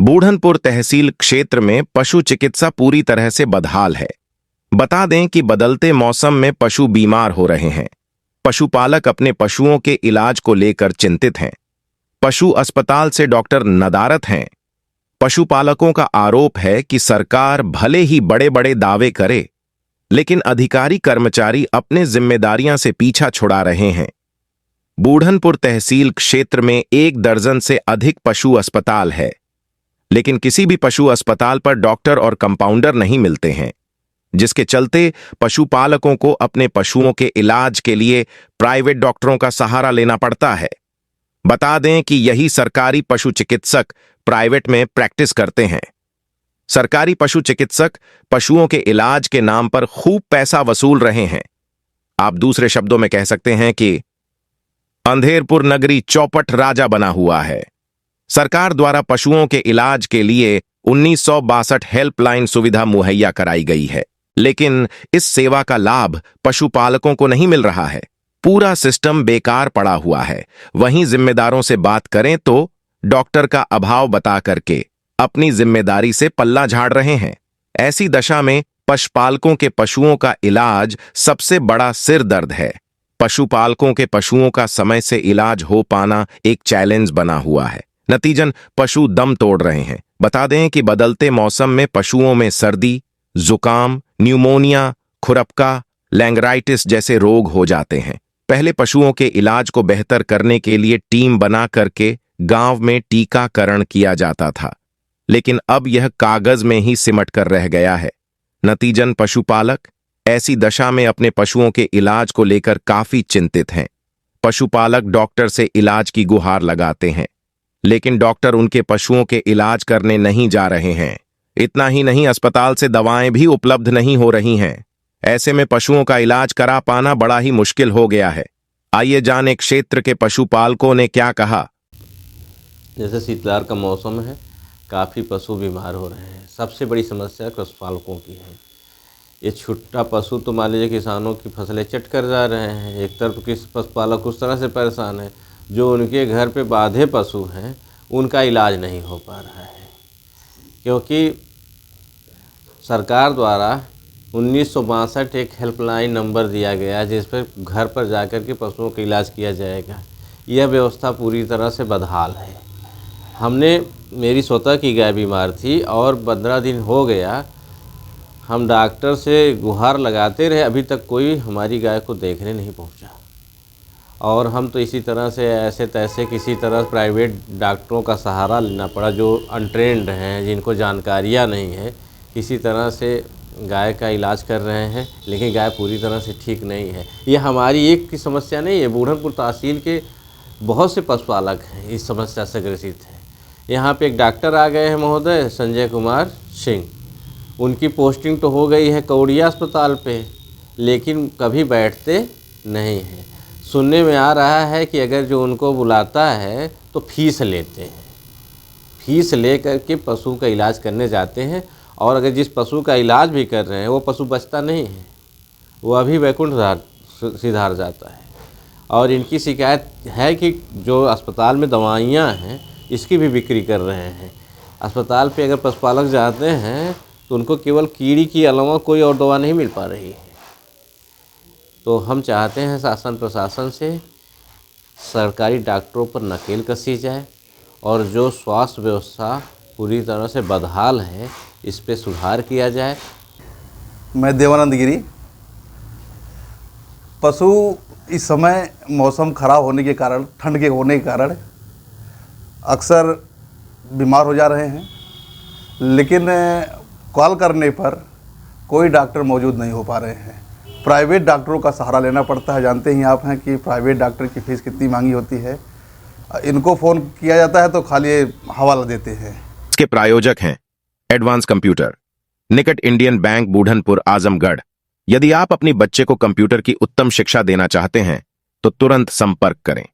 बूढ़नपुर तहसील क्षेत्र में पशु चिकित्सा पूरी तरह से बदहाल है। बता दें कि बदलते मौसम में पशु बीमार हो रहे हैं। पशुपालक अपने पशुओं के इलाज को लेकर चिंतित हैं। पशु अस्पताल से डॉक्टर नदारत हैं। पशुपालकों का आरोप है कि सरकार भले ही बड़े बड़े दावे करे, लेकिन अधिकारी कर्मचारी अपने जिम्मेदारियां से पीछा छुड़ा रहे हैं। बूढ़नपुर तहसील क्षेत्र में 1 दर्जन से अधिक पशु अस्पताल है, लेकिन किसी भी पशु अस्पताल पर डॉक्टर और कंपाउंडर नहीं मिलते हैं, जिसके चलते पशुपालकों को अपने पशुओं के इलाज के लिए प्राइवेट डॉक्टरों का सहारा लेना पड़ता है। बता दें कि यही सरकारी पशु चिकित्सक प्राइवेट में प्रैक्टिस करते हैं। सरकारी पशु चिकित्सक पशुओं के इलाज के नाम पर खूब पैसा वसूल रहे हैं। आप दूसरे शब्दों में कह सकते हैं कि अंधेरपुर नगरी चौपट राजा बना हुआ है। सरकार द्वारा पशुओं के इलाज के लिए 1962 हेल्पलाइन सुविधा मुहैया कराई गई है, लेकिन इस सेवा का लाभ पशुपालकों को नहीं मिल रहा है। पूरा सिस्टम बेकार पड़ा हुआ है। वहीं जिम्मेदारों से बात करें तो डॉक्टर का अभाव बता करके अपनी जिम्मेदारी से पल्ला झाड़ रहे हैं। ऐसी दशा में पशुपालकों के पशुओं का इलाज सबसे बड़ा सिर दर्द है। पशुपालकों के पशुओं का समय से इलाज हो पाना एक चैलेंज बना हुआ है। नतीजन पशु दम तोड़ रहे हैं। बता दें कि बदलते मौसम में पशुओं में सर्दी, जुकाम, न्यूमोनिया, खुरपका, लैंग्राइटिस जैसे रोग हो जाते हैं। पहले पशुओं के इलाज को बेहतर करने के लिए टीम बना करके गांव में टीकाकरण किया जाता था, लेकिन अब यह कागज में ही सिमट कर रह गया है। नतीजन पशुपालक ऐसी दशा में अपने पशुओं के इलाज को लेकर काफी चिंतित हैं। पशुपालक डॉक्टर से इलाज की गुहार लगाते हैं, लेकिन डॉक्टर उनके पशुओं के इलाज करने नहीं जा रहे हैं। इतना ही नहीं, अस्पताल से दवाएं भी उपलब्ध नहीं हो रही हैं। ऐसे में पशुओं का इलाज करा पाना बड़ा ही मुश्किल हो गया है। आइए जाने क्षेत्र के पशुपालकों ने क्या कहा। जैसे शीतलहर का मौसम है, काफ़ी पशु बीमार हो रहे हैं। सबसे बड़ी समस्या पशुपालकों की है। ये छोटा पशु तो मान लीजिए किसानों की फसलें चट कर जा रहे हैं। एक तरफ किस पशुपालक उस तरह से परेशान है, जो उनके घर पे बांधे पशु हैं उनका इलाज नहीं हो पा रहा है, क्योंकि सरकार द्वारा 1962 एक हेल्पलाइन नंबर दिया गया जिस पर घर पर जाकर के पशुओं का इलाज किया जाएगा। यह व्यवस्था पूरी तरह से बदहाल है। मेरी स्वतः की गाय बीमार थी और 15 दिन हो गया, हम डॉक्टर से गुहार लगाते रहे, अभी तक कोई हमारी गाय को देखने नहीं पहुंचा। और हम तो इसी तरह से ऐसे तैसे किसी तरह प्राइवेट डॉक्टरों का सहारा लेना पड़ा, जो अनट्रेंड हैं, जिनको जानकारियां नहीं है। किसी तरह से गाय का इलाज कर रहे हैं, लेकिन गाय पूरी तरह से ठीक नहीं है। ये हमारी एक की समस्या नहीं है, बूढ़नपुर तहसील के बहुत से पशुपालक हैं इस समस्या से ग्रसित हैं। यहाँ पे एक डॉक्टर आ गए हैं महोदय, संजय कुमार सिंह। उनकी पोस्टिंग तो हो गई है कौड़िया अस्पताल पे, लेकिन कभी बैठते नहीं हैं। सुनने में आ रहा है कि अगर जो उनको बुलाता है तो फीस लेते हैं। फीस ले करके पशु का इलाज करने जाते हैं, और अगर जिस पशु का इलाज भी कर रहे हैं वो पशु बचता नहीं है, वो अभी वैकुंठ सिधार जाता है। और इनकी शिकायत है कि जो अस्पताल में दवाइयाँ हैं इसकी भी बिक्री कर रहे हैं। अस्पताल पे अगर पशुपालक जाते हैं तो उनको केवल कीड़ी के अलावा कोई और दवा नहीं मिल पा रही है। तो हम चाहते हैं शासन प्रशासन से सरकारी डॉक्टरों पर नकेल कसी जाए, और जो स्वास्थ्य व्यवस्था पूरी तरह से बदहाल है इस पे सुधार किया जाए। मैं देवानंद गिरी। पशु इस समय मौसम ख़राब होने के कारण, ठंड के होने के कारण अक्सर बीमार हो जा रहे हैं, लेकिन कॉल करने पर कोई डॉक्टर मौजूद नहीं हो पा रहे हैं। प्राइवेट डॉक्टरों का सहारा लेना पड़ता है। जानते ही आप हैं कि प्राइवेट डॉक्टर की फ़ीस कितनी महंगी होती है। इनको फ़ोन किया जाता है तो खाली हवाला देते हैं। इसके प्रायोजक हैं एडवांस कंप्यूटर, निकट इंडियन बैंक, बूढ़नपुर, आजमगढ़। यदि आप अपनी बच्चे को कंप्यूटर की उत्तम शिक्षा देना चाहते हैं तो तुरंत संपर्क करें।